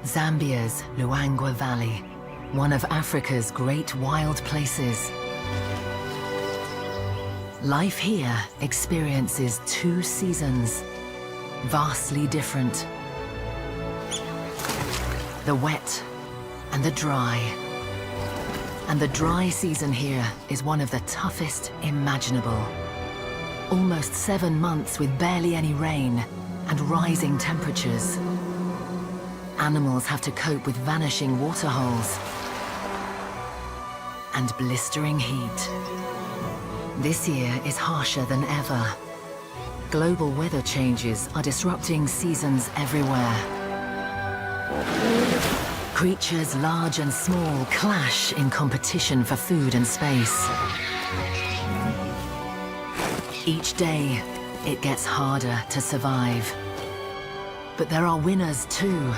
Zambia's Luangwa Valley, one of Africa's great wild places. Life here experiences two seasons, vastly different. The wet and the dry. And the dry season here is one of the toughest imaginable. Almost 7 months with barely any rain and rising temperatures. Animals have to cope with vanishing waterholes and blistering heat. This year is harsher than ever. Global weather changes are disrupting seasons everywhere. Creatures large and small clash in competition for food and space. Each day, it gets harder to survive. But there are winners too.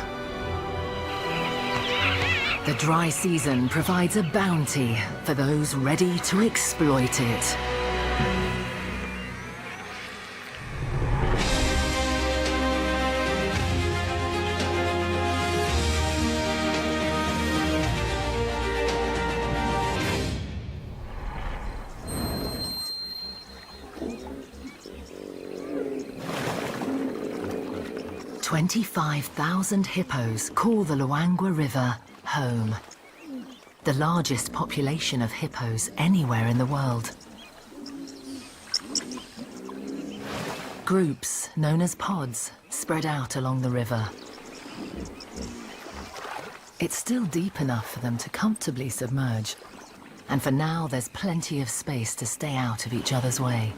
The dry season provides a bounty for those ready to exploit it. "25,000 hippos call the Luangwa River home. The largest population of hippos anywhere in the world. Groups known as pods spread out along the river. It's still deep enough for them to comfortably submerge, and for now there's plenty of space to stay out of each other's way.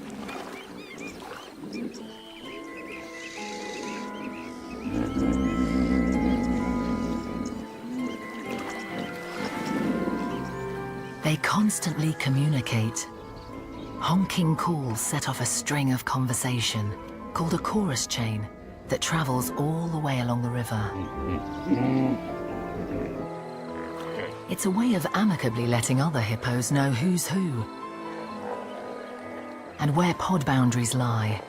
They constantly communicate. Honking calls set off a string of conversation, called a chorus chain, that travels all the way along the river. It's a way of amicably letting other hippos know who's who and where pod boundaries lie.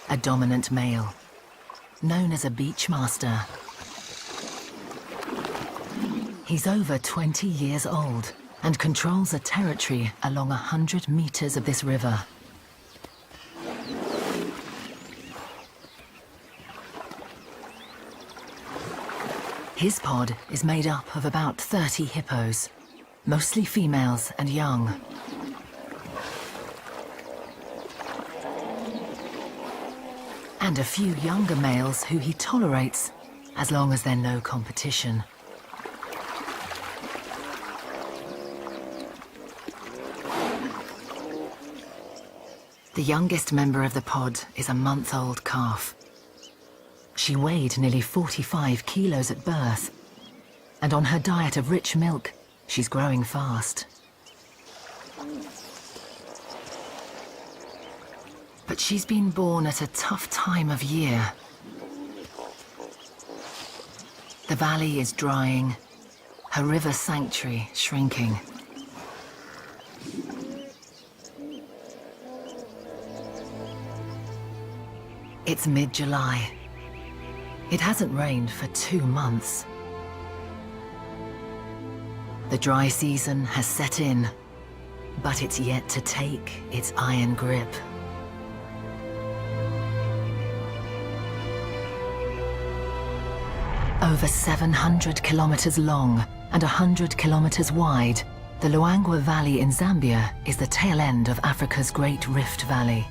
A dominant male, known as a beachmaster. He's over 20 years old and controls a territory along 100 meters of this river. His pod is made up of about 30 hippos, mostly females and young. And a few younger males who he tolerates, as long as they're no competition. The youngest member of the pod is a month-old calf. She weighed nearly 45 kilos at birth, and on her diet of rich milk, she's growing fast. But she's been born at a tough time of year. The valley is drying, her river sanctuary shrinking. It's mid-July. It hasn't rained for 2 months. The dry season has set in, but it's yet to take its iron grip. Over 700 kilometers long and 100 kilometers wide, the Luangwa Valley in Zambia is the tail end of Africa's Great Rift Valley.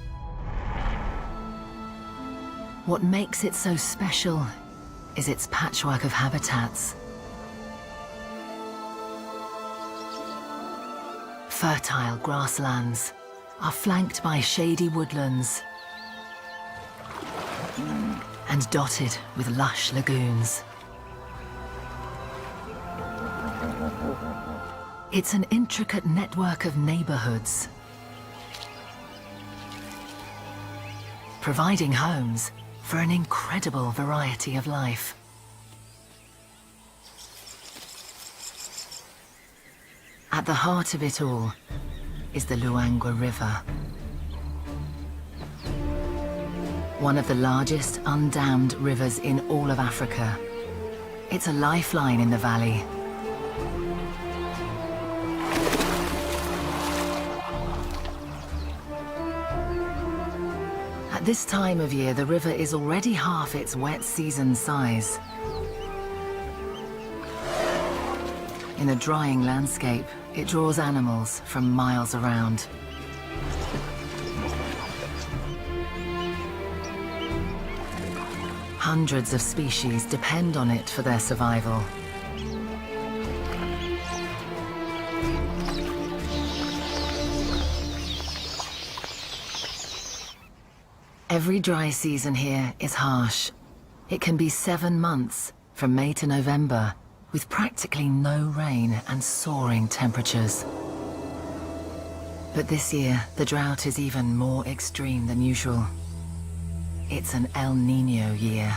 What makes it so special is its patchwork of habitats. Fertile grasslands are flanked by shady woodlands and dotted with lush lagoons. It's an intricate network of neighborhoods, providing homes for an incredible variety of life. At the heart of it all is the Luangwa River. one of the largest undammed rivers in all of Africa. It's a lifeline in the valley. At this time of year, the river is already half its wet season size. In a drying landscape, it draws animals from miles around. Hundreds of species depend on it for their survival. Every dry season here is harsh. It can be 7 months, from May to November, with practically no rain and soaring temperatures. But this year, the drought is even more extreme than usual. It's an El Niño year.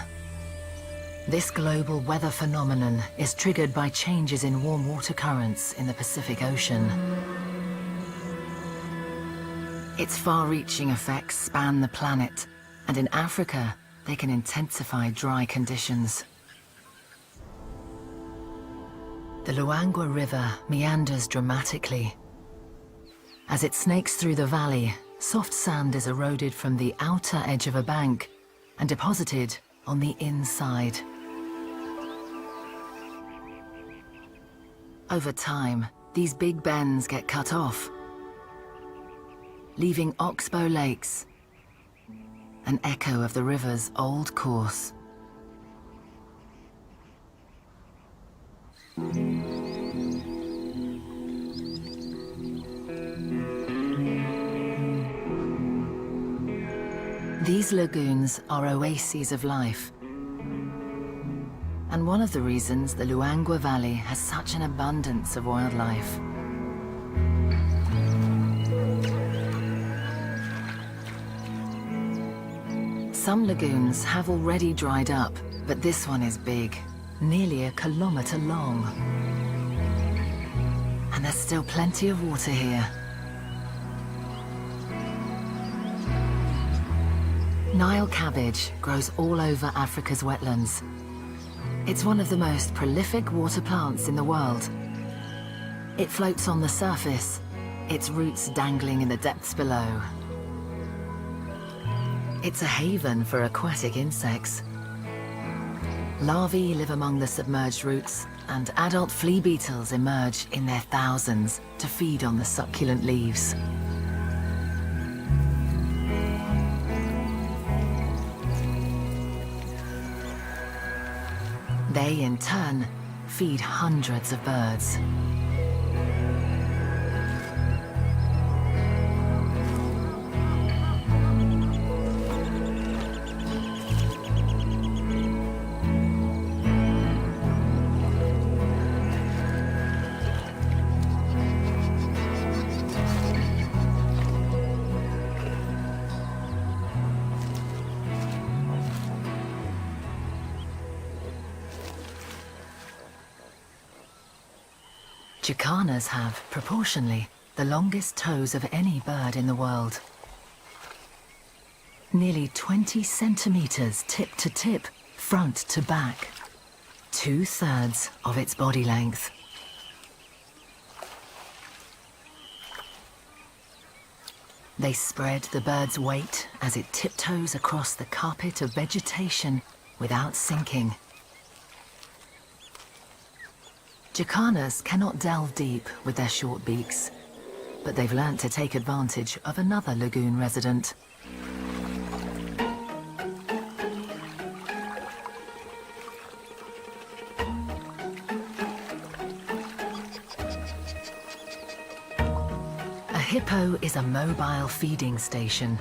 This global weather phenomenon is triggered by changes in warm water currents in the Pacific Ocean. Its far-reaching effects span the planet, and in Africa, they can intensify dry conditions. The Luangwa River meanders dramatically. As it snakes through the valley, soft sand is eroded from the outer edge of a bank and deposited on the inside. Over time, these big bends get cut off, leaving oxbow lakes, an echo of the river's old course. These lagoons are oases of life, and one of the reasons the Luangwa Valley has such an abundance of wildlife. Some lagoons have already dried up, but this one is big, nearly 1 kilometer long. And there's still plenty of water here. Nile cabbage grows all over Africa's wetlands. It's one of the most prolific water plants in the world. It floats on the surface, its roots dangling in the depths below. It's a haven for aquatic insects. Larvae live among the submerged roots, and adult flea beetles emerge in their thousands to feed on the succulent leaves. They, in turn, feed hundreds of birds. Jacanas have, proportionally, the longest toes of any bird in the world. Nearly 20 centimeters tip to tip, front to back. 2/3 of its body length. They spread the bird's weight as it tiptoes across the carpet of vegetation without sinking. Jacanas cannot delve deep with their short beaks, but they've learnt to take advantage of another lagoon resident. A hippo is a mobile feeding station.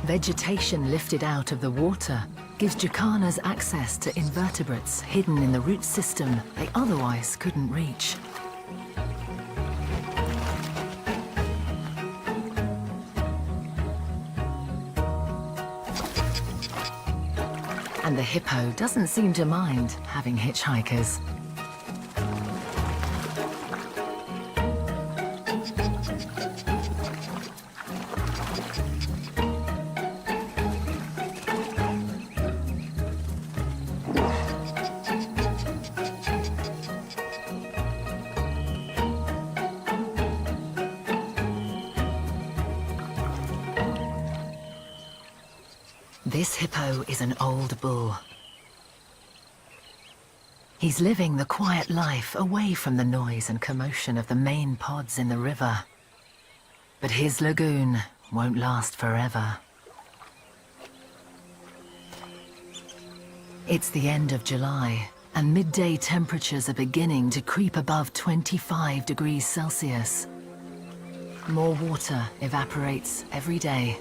Vegetation lifted out of the water gives jacanas access to invertebrates hidden in the root system they otherwise couldn't reach. And the hippo doesn't seem to mind having hitchhikers. This hippo is an old bull. He's living the quiet life away from the noise and commotion of the main pods in the river. But his lagoon won't last forever. It's the end of July, and midday temperatures are beginning to creep above 25 degrees Celsius. More water evaporates every day.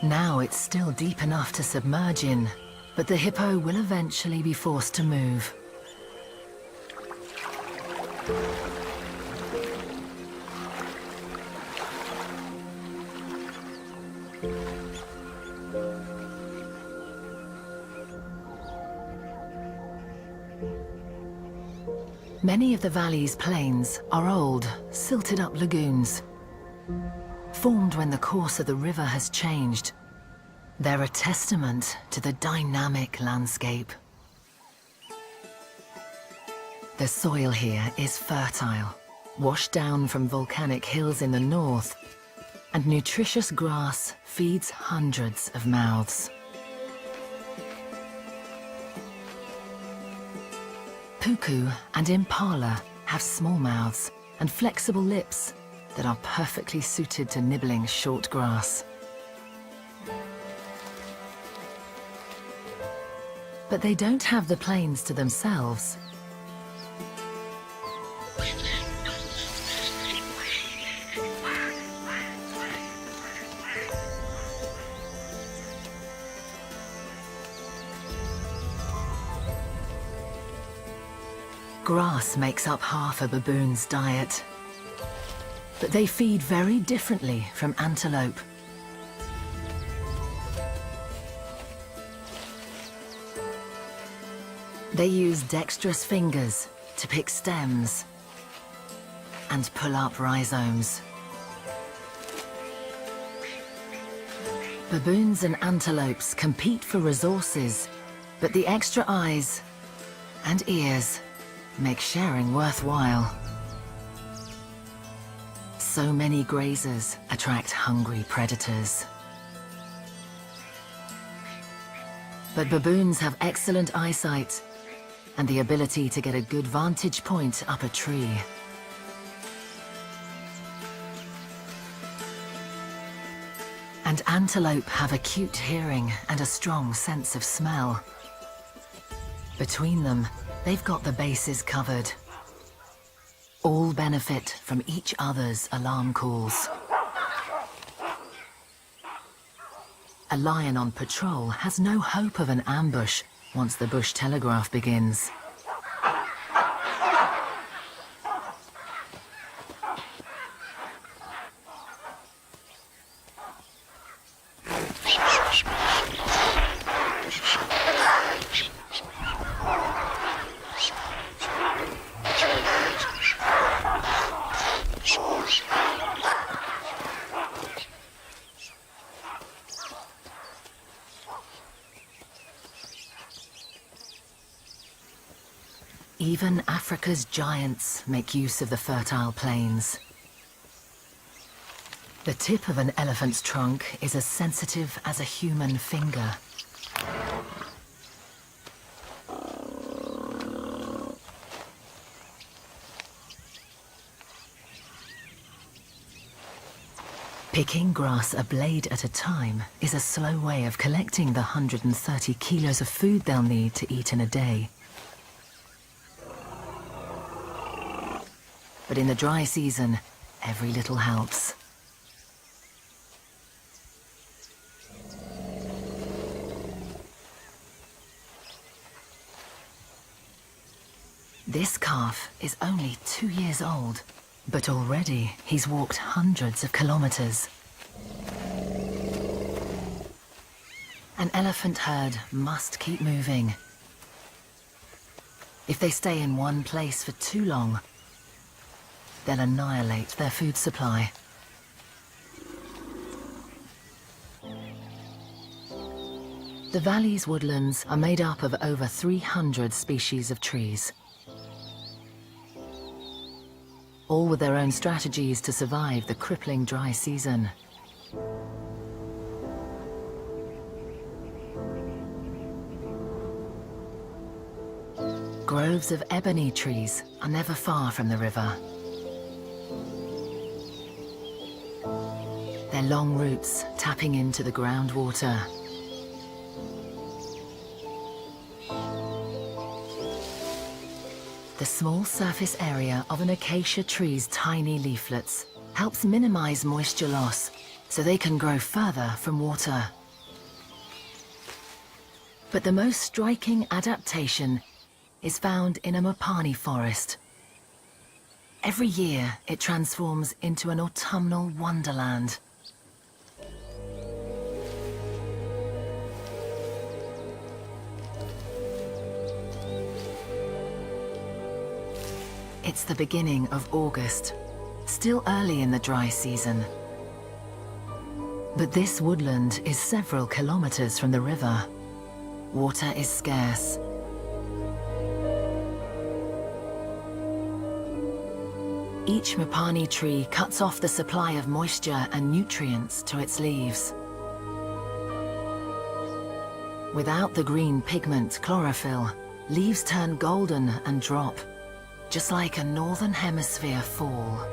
Now it's still deep enough to submerge in, but the hippo will eventually be forced to move. Many of the valley's plains are old, silted-up lagoons, formed when the course of the river has changed. They're a testament to the dynamic landscape. The soil here is fertile, washed down from volcanic hills in the north, and nutritious grass feeds hundreds of mouths. Puku and impala have small mouths and flexible lips that are perfectly suited to nibbling short grass. But they don't have the plains to themselves. Grass makes up half a baboon's diet, but they feed very differently from antelope. They use dexterous fingers to pick stems and pull up rhizomes. Baboons and antelopes compete for resources, but the extra eyes and ears make sharing worthwhile. So many grazers attract hungry predators. But baboons have excellent eyesight and the ability to get a good vantage point up a tree. And antelope have acute hearing and a strong sense of smell. Between them, they've got the bases covered. All benefit from each other's alarm calls. A lion on patrol has no hope of an ambush once the bush telegraph begins. Even Africa's giants make use of the fertile plains. The tip of an elephant's trunk is as sensitive as a human finger. Picking grass a blade at a time is a slow way of collecting the 130 kilos of food they'll need to eat in a day. But in the dry season, every little helps. This calf is only 2 years old, but already he's walked hundreds of kilometers. An elephant herd must keep moving. If they stay in one place for too long, they'll annihilate their food supply. The valley's woodlands are made up of over 300 species of trees, all with their own strategies to survive the crippling dry season. Groves of ebony trees are never far from the river. Their long roots tapping into the groundwater. The small surface area of an acacia tree's tiny leaflets helps minimize moisture loss so they can grow further from water. But the most striking adaptation is found in a Mopani forest. Every year it transforms into an autumnal wonderland. It's the beginning of August, still early in the dry season. But this woodland is several kilometers from the river. Water is scarce. Each Mopani tree cuts off the supply of moisture and nutrients to its leaves. Without the green pigment chlorophyll, leaves turn golden and drop, just like a northern hemisphere fall.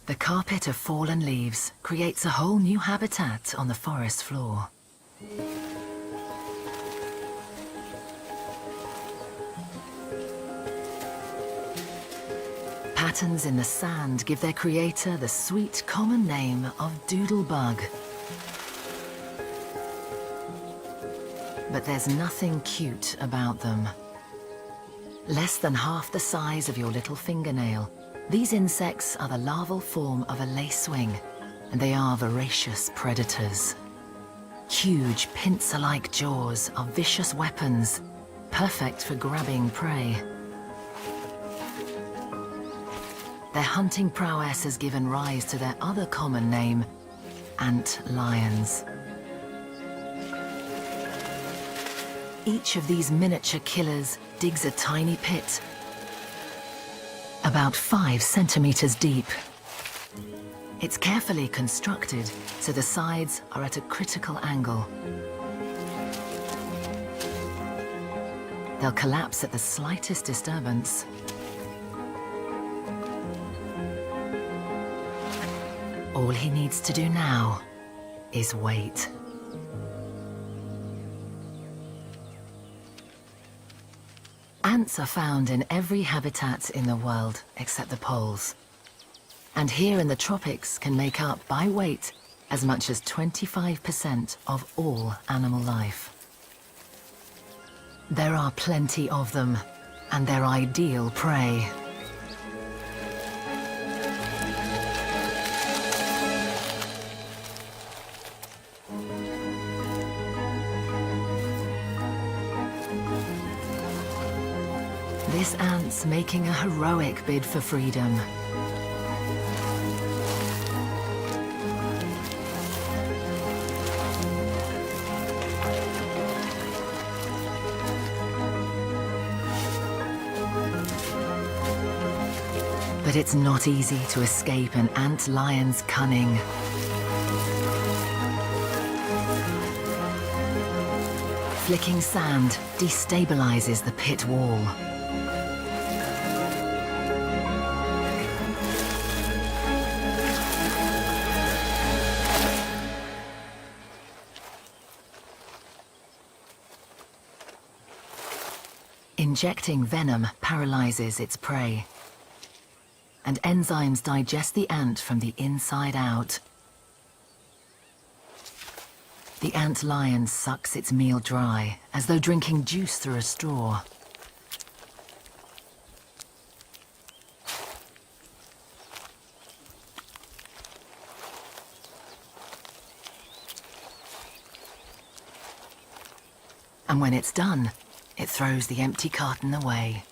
The carpet of fallen leaves creates a whole new habitat on the forest floor. Patterns in the sand give their creator the sweet common name of doodlebug. But there's nothing cute about them. Less than half the size of your little fingernail, these insects are the larval form of a lacewing, and they are voracious predators. Huge pincer-like jaws are vicious weapons, perfect for grabbing prey. Their hunting prowess has given rise to their other common name, ant lions. Each of these miniature killers digs a tiny pit, about 5 centimeters deep. It's carefully constructed, so the sides are at a critical angle. They'll collapse at the slightest disturbance. All he needs to do now is wait. Ants are found in every habitat in the world except the poles. And here in the tropics can make up by weight as much as 25% of all animal life. There are plenty of them, and they're ideal prey. This ant's making a heroic bid for freedom. But it's not easy to escape an ant lion's cunning. Flicking sand destabilizes the pit wall. Injecting venom paralyzes its prey, and enzymes digest the ant from the inside out. The ant lion sucks its meal dry, as though drinking juice through a straw. And when it's done, it throws the empty carton away.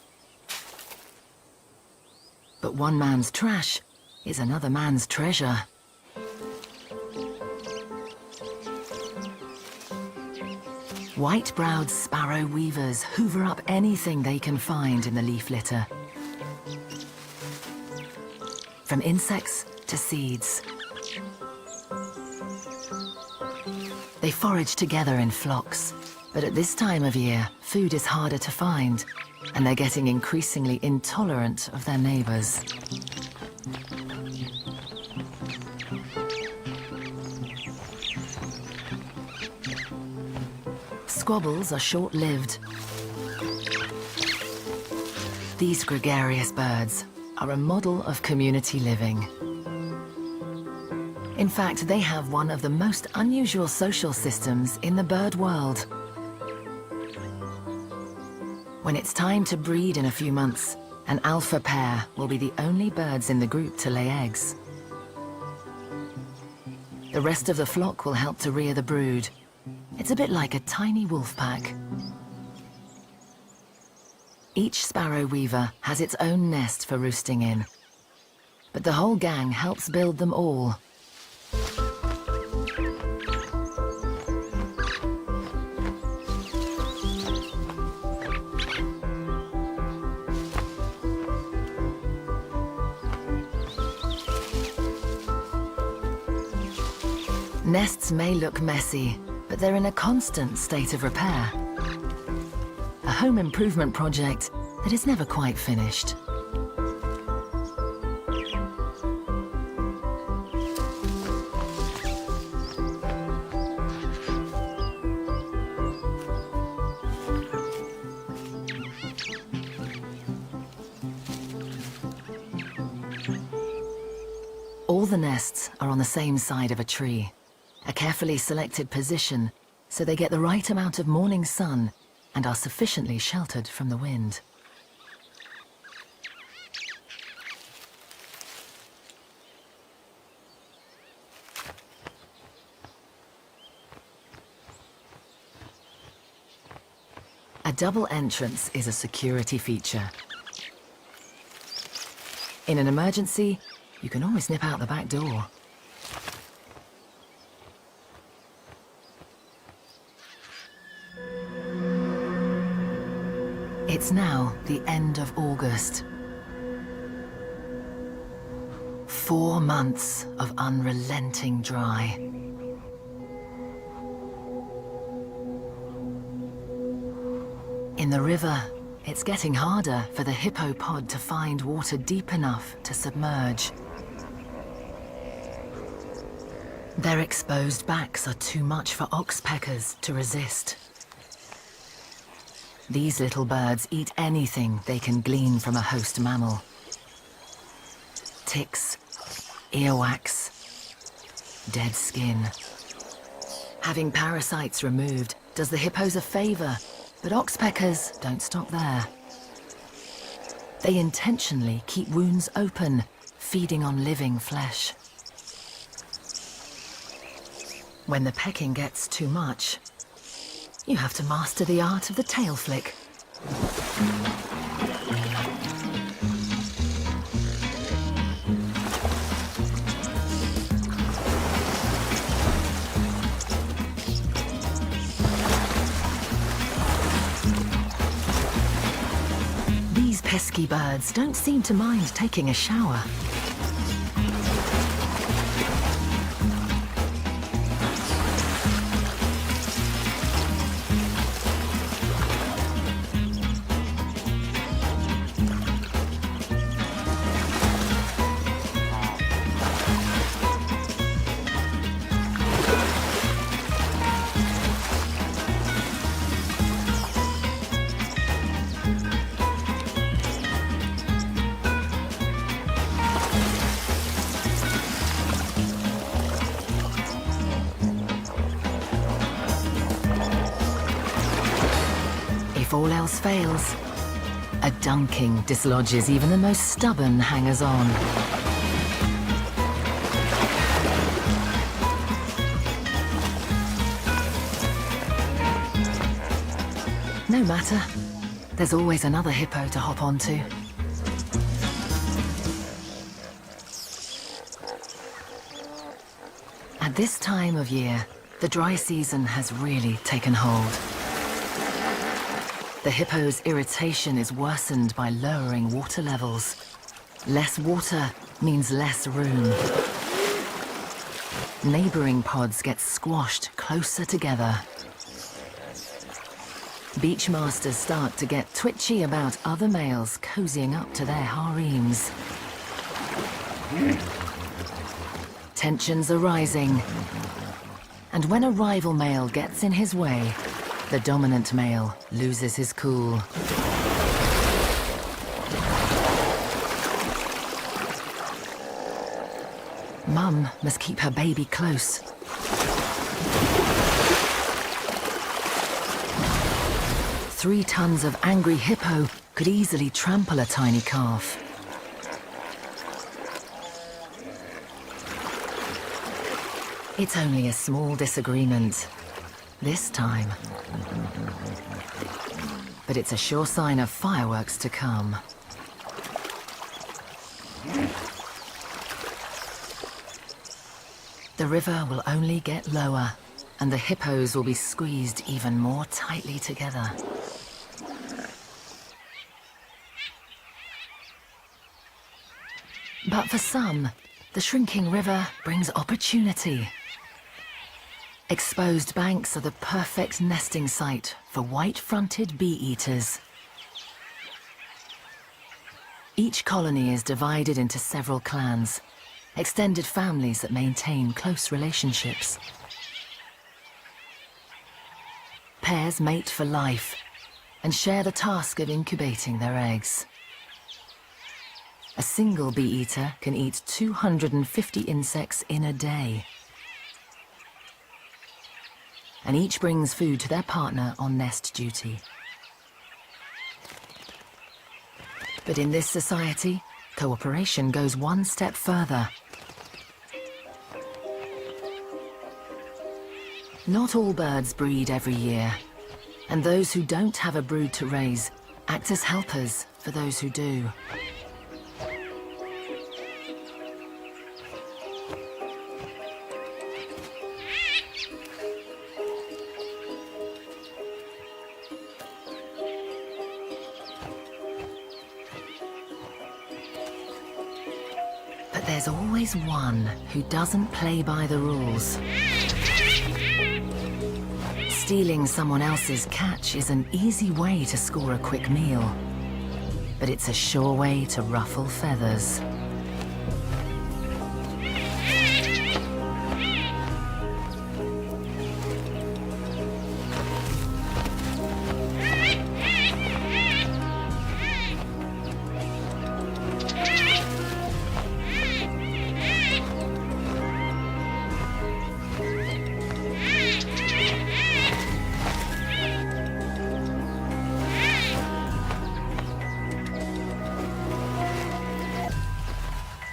But one man's trash is another man's treasure. White-browed sparrow weavers hoover up anything they can find in the leaf litter. From insects to seeds. They forage together in flocks, but at this time of year, food is harder to find, and they're getting increasingly intolerant of their neighbors. Squabbles are short-lived. These gregarious birds are a model of community living. In fact, they have one of the most unusual social systems in the bird world. When it's time to breed in a few months, an alpha pair will be the only birds in the group to lay eggs. The rest of the flock will help to rear the brood. It's a bit like a tiny wolf pack. Each sparrow weaver has its own nest for roosting in, but the whole gang helps build them all. Nests may look messy, but they're in a constant state of repair. A home improvement project that is never quite finished. All the nests are on the same side of a tree. A carefully selected position, so they get the right amount of morning sun and are sufficiently sheltered from the wind. A double entrance is a security feature. In an emergency, you can always nip out the back door. It's now the end of August. 4 months of unrelenting dry. In the river, it's getting harder for the hippo pod to find water deep enough to submerge. Their exposed backs are too much for oxpeckers to resist. These little birds eat anything they can glean from a host mammal. Ticks, earwax, dead skin. Having parasites removed does the hippos a favor, but oxpeckers don't stop there. They intentionally keep wounds open, feeding on living flesh. When the pecking gets too much, you have to master the art of the tail flick. These pesky birds don't seem to mind taking a shower. If all else fails, a dunking dislodges even the most stubborn hangers-on. No matter. There's always another hippo to hop onto. At this time of year, the dry season has really taken hold. The hippo's irritation is worsened by lowering water levels. Less water means less room. Neighboring pods get squashed closer together. Beach masters start to get twitchy about other males cozying up to their harems. Tensions are rising. And when a rival male gets in his way, the dominant male loses his cool. Mum must keep her baby close. Three tons of angry hippo could easily trample a tiny calf. It's only a small disagreement, this time. But it's a sure sign of fireworks to come. The river will only get lower, and the hippos will be squeezed even more tightly together. But for some, the shrinking river brings opportunity. Exposed banks are the perfect nesting site for white-fronted bee-eaters. Each colony is divided into several clans, extended families that maintain close relationships. Pairs mate for life and share the task of incubating their eggs. A single bee-eater can eat 250 insects in a day. And each brings food to their partner on nest duty. But in this society, cooperation goes one step further. Not all birds breed every year, and those who don't have a brood to raise act as helpers for those who do. But there's always one who doesn't play by the rules. Stealing someone else's catch is an easy way to score a quick meal, but it's a sure way to ruffle feathers.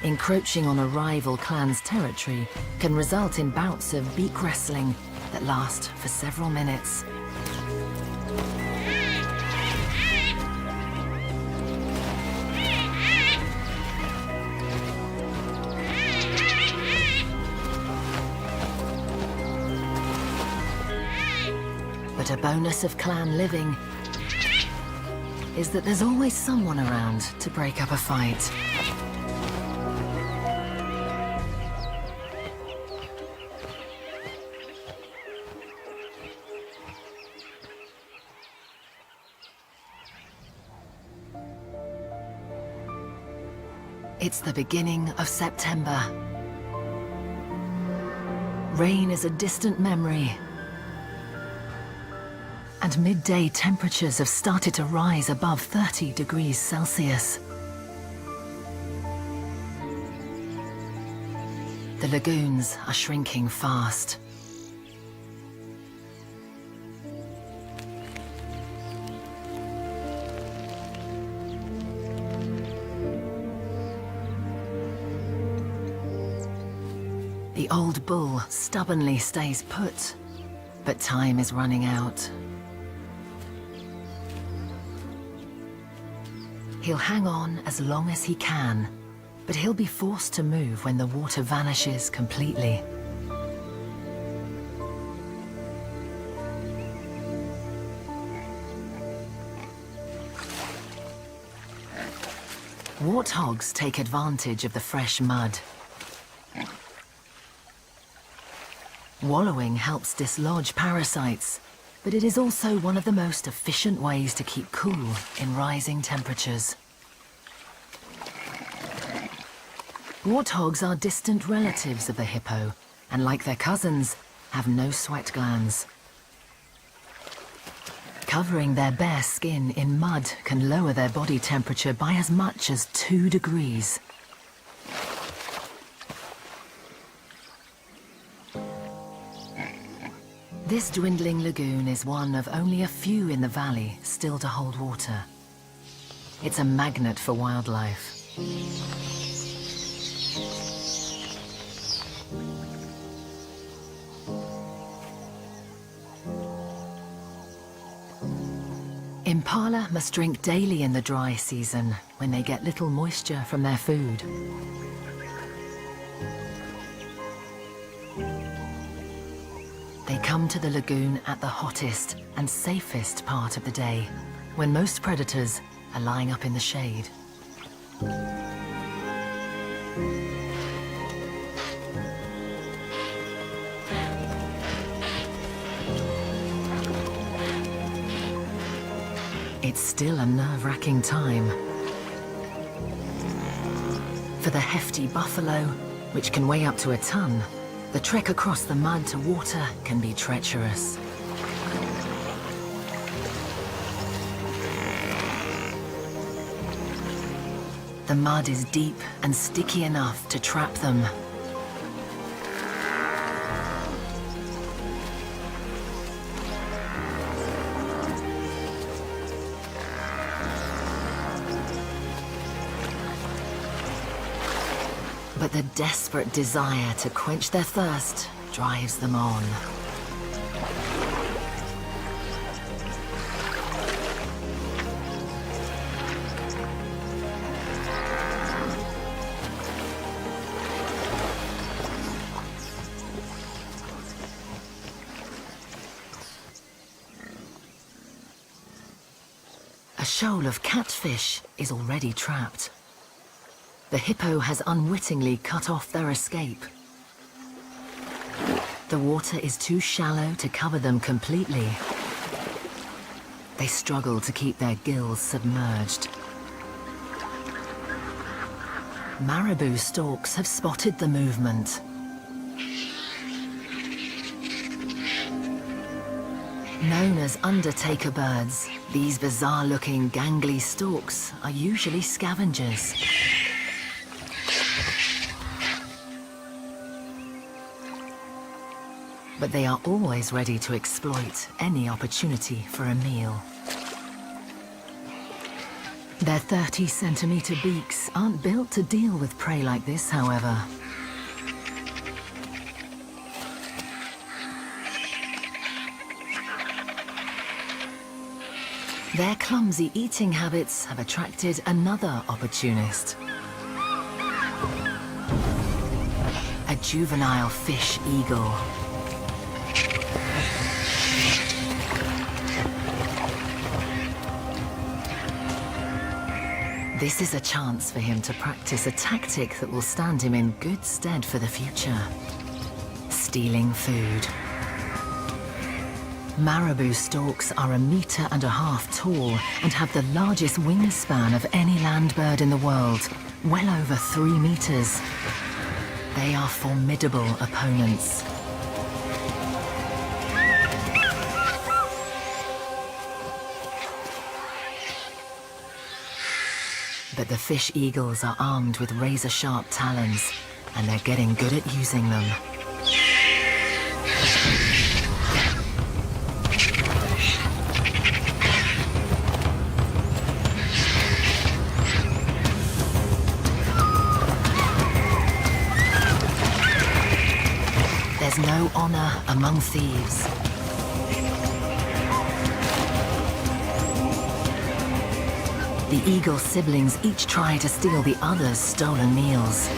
Encroaching on a rival clan's territory can result in bouts of beak wrestling that last for several minutes. But a bonus of clan living is that there's always someone around to break up a fight. It's the beginning of September. Rain is a distant memory. And midday temperatures have started to rise above 30 degrees Celsius. The lagoons are shrinking fast. The old bull stubbornly stays put, but time is running out. He'll hang on as long as he can, but he'll be forced to move when the water vanishes completely. Warthogs take advantage of the fresh mud. Wallowing helps dislodge parasites, but it is also one of the most efficient ways to keep cool in rising temperatures. Warthogs are distant relatives of the hippo, and like their cousins, have no sweat glands. Covering their bare skin in mud can lower their body temperature by as much as 2 degrees. This dwindling lagoon is one of only a few in the valley still to hold water. It's a magnet for wildlife. Impala must drink daily in the dry season when they get little moisture from their food. They come to the lagoon at the hottest and safest part of the day, when most predators are lying up in the shade. It's still a nerve-wracking time. For the hefty buffalo, which can weigh up to a ton, the trek across the mud to water can be treacherous. The mud is deep and sticky enough to trap them. But the desperate desire to quench their thirst drives them on. A shoal of catfish is already trapped. The hippo has unwittingly cut off their escape. The water is too shallow to cover them completely. They struggle to keep their gills submerged. Marabou storks have spotted the movement. Known as undertaker birds, these bizarre-looking gangly storks are usually scavengers. But they are always ready to exploit any opportunity for a meal. Their 30-centimeter beaks aren't built to deal with prey like this, however. Their clumsy eating habits have attracted another opportunist. A juvenile fish eagle. This is a chance for him to practice a tactic that will stand him in good stead for the future. Stealing food. Marabou storks are 1.5 meters tall and have the largest wingspan of any land bird in the world, well over 3 meters. They are formidable opponents. But the fish eagles are armed with razor-sharp talons, and they're getting good at using them. There's no honor among thieves. The eagle's siblings each try to steal the other's stolen meals.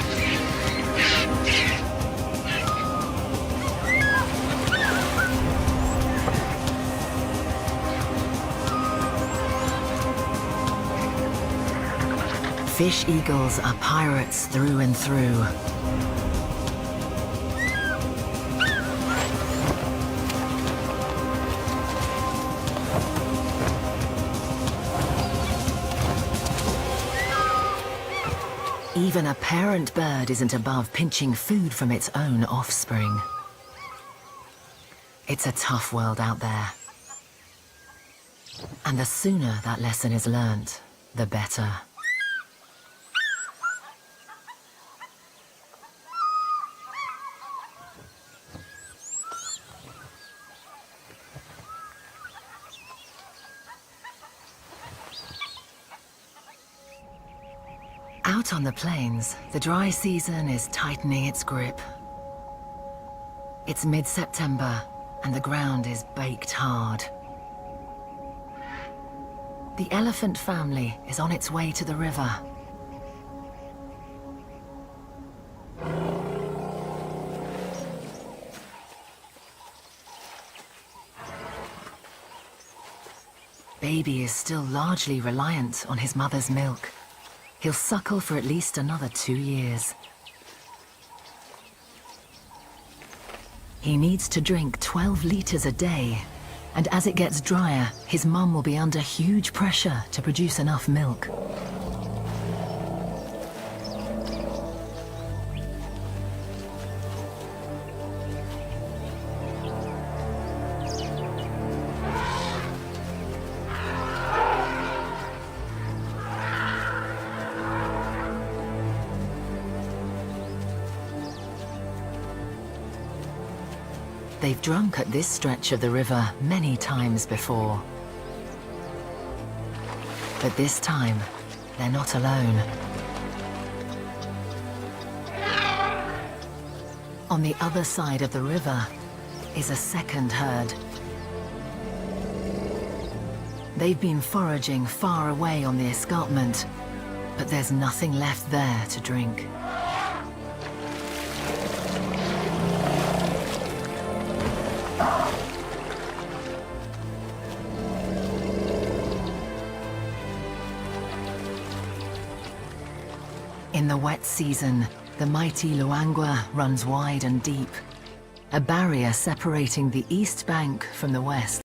Fish eagles are pirates through and through. Even a parent bird isn't above pinching food from its own offspring. It's a tough world out there. And the sooner that lesson is learnt, the better. Out on the plains, the dry season is tightening its grip. It's mid-September, and the ground is baked hard. The elephant family is on its way to the river. Baby is still largely reliant on his mother's milk. He'll suckle for at least another 2 years. He needs to drink 12 liters a day, and as it gets drier, his mum will be under huge pressure to produce enough milk. They've drunk at this stretch of the river many times before. But this time, they're not alone. On the other side of the river is a second herd. They've been foraging far away on the escarpment, but there's nothing left there to drink. In the wet season, the mighty Luangwa runs wide and deep, a barrier separating the east bank from the west.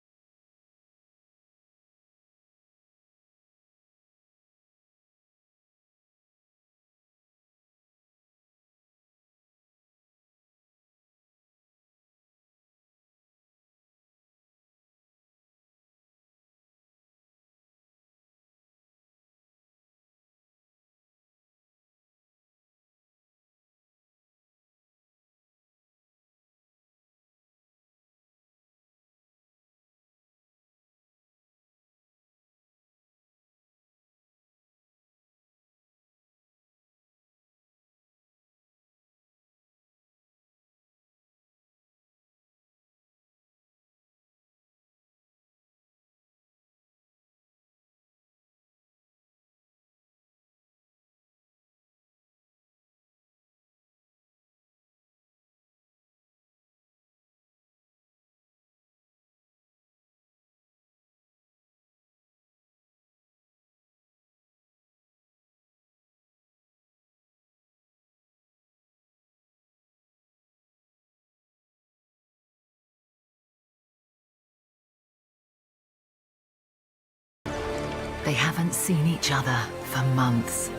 They haven't seen each other for months.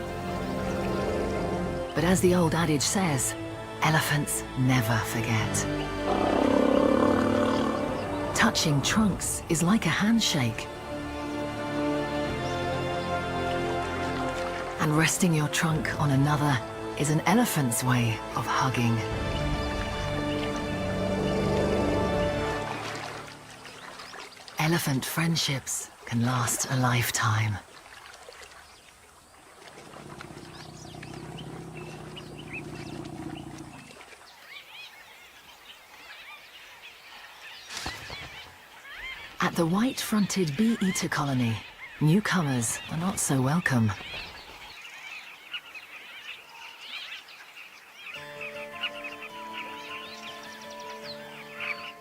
But as the old adage says, elephants never forget. Touching trunks is like a handshake. And resting your trunk on another is an elephant's way of hugging. Elephant friendships can last a lifetime. At the white-fronted bee-eater colony, Newcomers are not so welcome.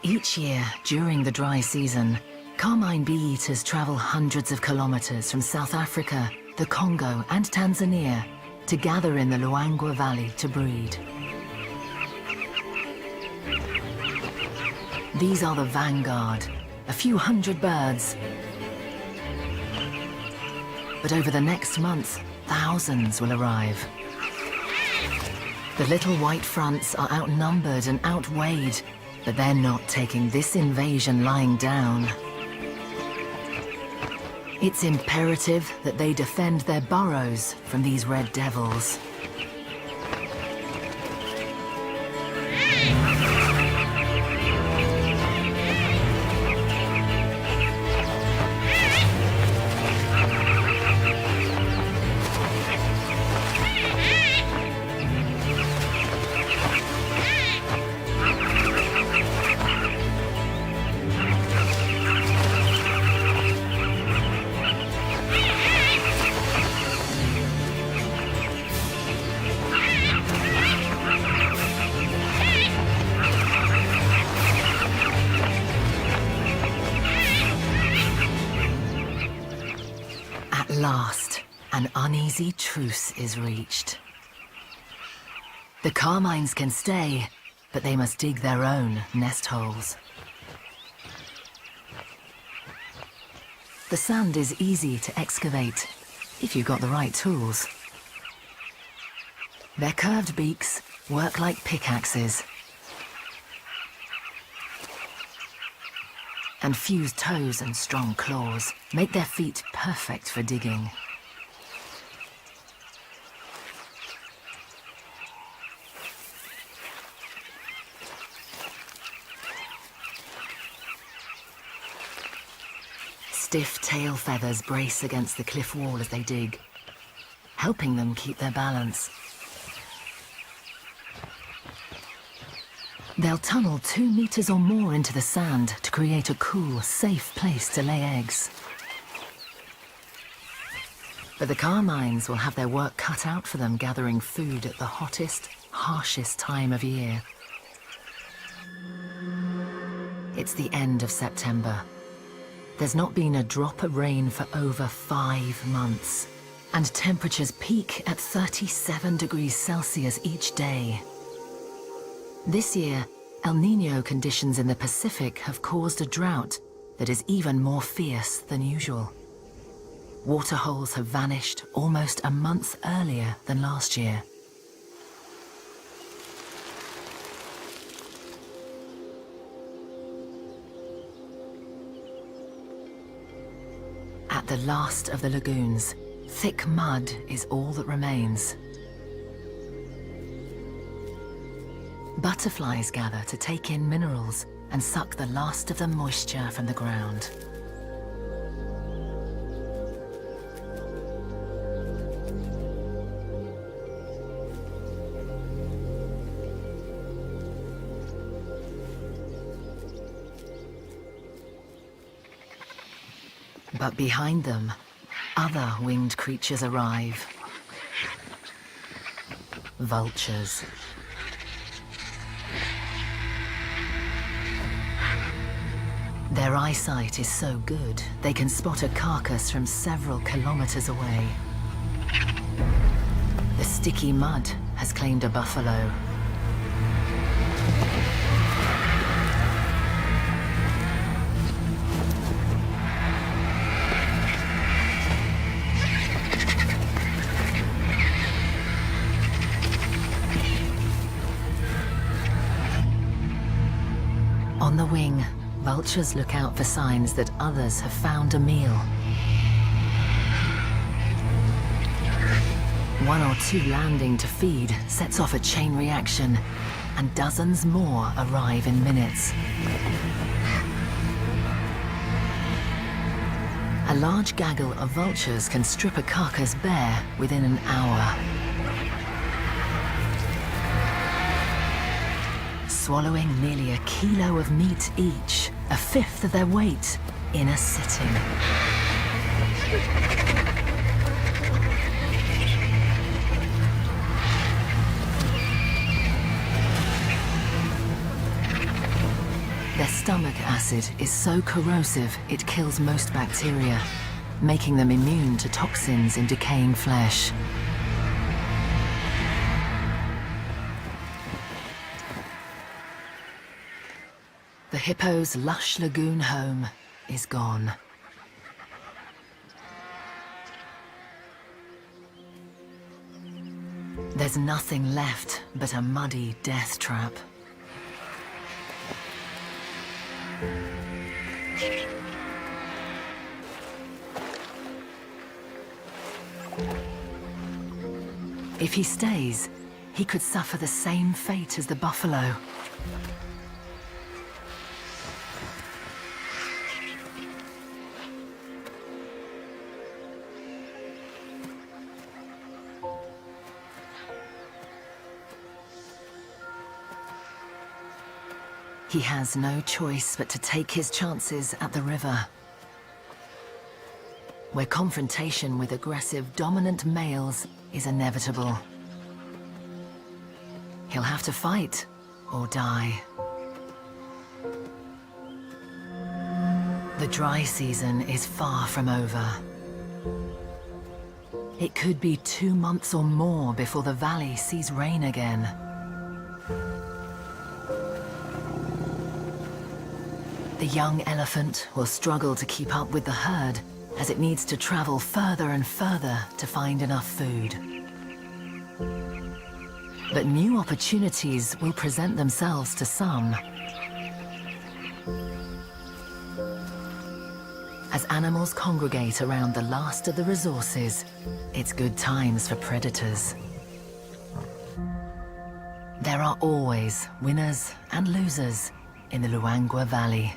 Each year, during the dry season, carmine bee-eaters travel hundreds of kilometers from South Africa, the Congo and Tanzania to gather in the Luangwa Valley to breed. These are the vanguard, a few hundred birds. But over the next month, thousands will arrive. The little white fronts are outnumbered and outweighed, but they're not taking this invasion lying down. It's imperative that they defend their burrows from these red devils. At last, an uneasy truce is reached. The carmines can stay, but they must dig their own nest holes. The sand is easy to excavate if you've got the right tools. Their curved beaks work like pickaxes, and fused toes and strong claws make their feet perfect for digging. Stiff tail feathers brace against the cliff wall as they dig, helping them keep their balance. They'll tunnel 2 meters or more into the sand to create a cool, safe place to lay eggs. But the carmines will have their work cut out for them gathering food at the hottest, harshest time of year. It's the end of September. There's not been a drop of rain for over 5 months, and temperatures peak at 37 degrees Celsius each day. This year, El Niño conditions in the Pacific have caused a drought that is even more fierce than usual. Waterholes have vanished almost a month earlier than last year. At the last of the lagoons, thick mud is all that remains. Butterflies gather to take in minerals and suck the last of the moisture from the ground. But behind them, other winged creatures arrive. Vultures. Their eyesight is so good, they can spot a carcass from several kilometers away. The sticky mud has claimed a buffalo. On the wing, vultures look out for signs that others have found a meal. 1 or 2 landing to feed sets off a chain reaction, and dozens more arrive in minutes. A large gaggle of vultures can strip a carcass bare within an hour. Swallowing nearly 1 kilo of meat each, 1/5 of their weight, in a sitting. Their stomach acid is so corrosive it kills most bacteria, making them immune to toxins in decaying flesh. The hippo's lush lagoon home is gone. There's nothing left but a muddy death trap. If he stays, he could suffer the same fate as the buffalo. He has no choice but to take his chances at the river, where confrontation with aggressive, dominant males is inevitable. He'll have to fight or die. The dry season is far from over. It could be 2 months or more before the valley sees rain again. The young elephant will struggle to keep up with the herd as it needs to travel further and further to find enough food. But new opportunities will present themselves to some. As animals congregate around the last of the resources, it's good times for predators. There are always winners and losers in the Luangwa Valley.